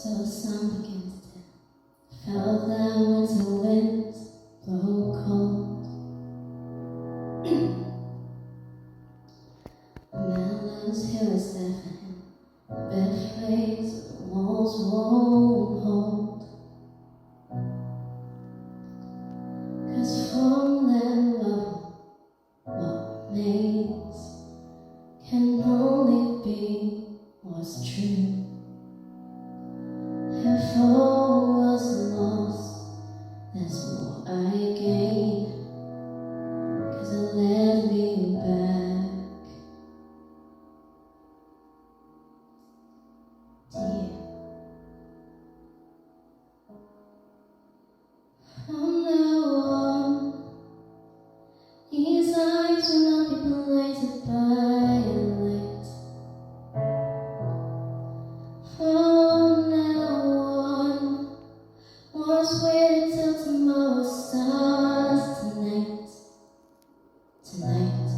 So the sun began to tell. Felt that winter wind blow cold. A man knows who is there for him. A better place the walls won't hold. 'Cause from that level, what remains can only be what's true. If all was lost, there's more I gained, 'cause it led me back to you. From now on, these eyes will not be blighted by a light. From now on, what's waiting till tomorrow starts tonight. Tonight,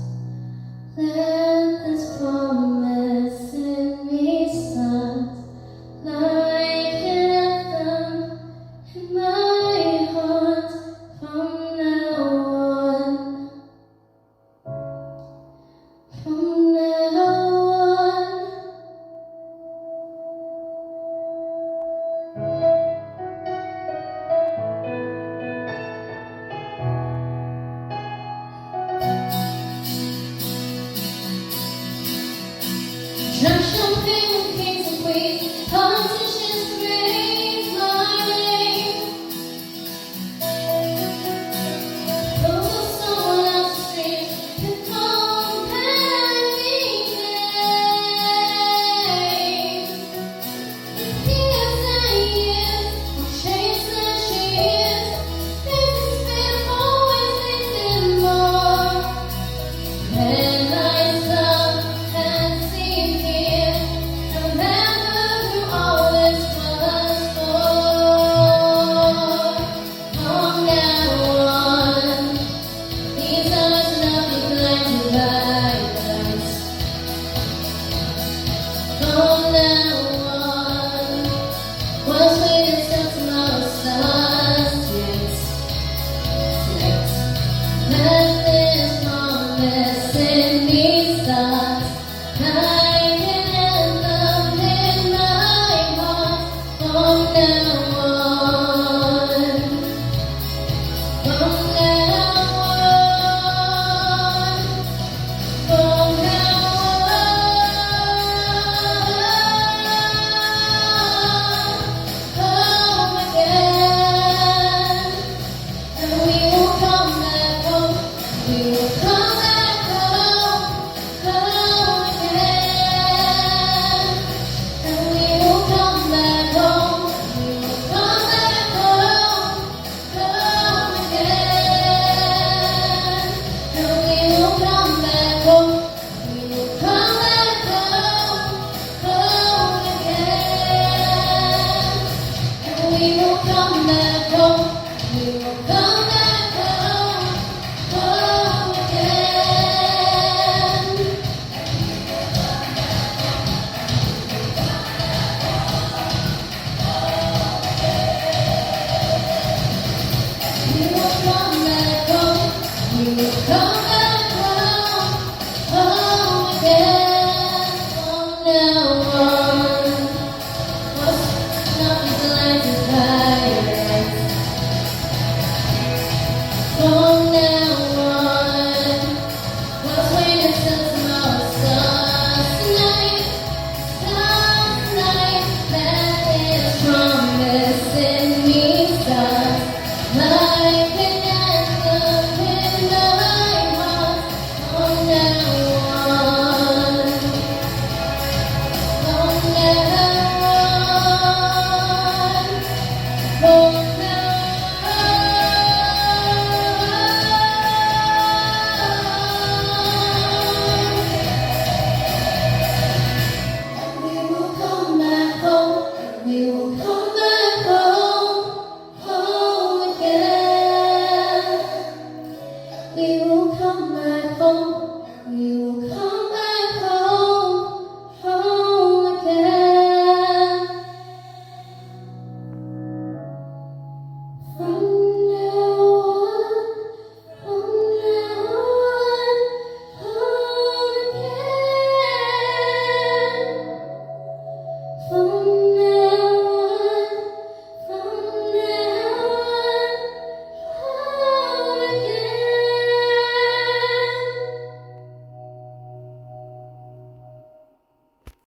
let this promise in me start like an anthem in my heart. From now on, from now on. Just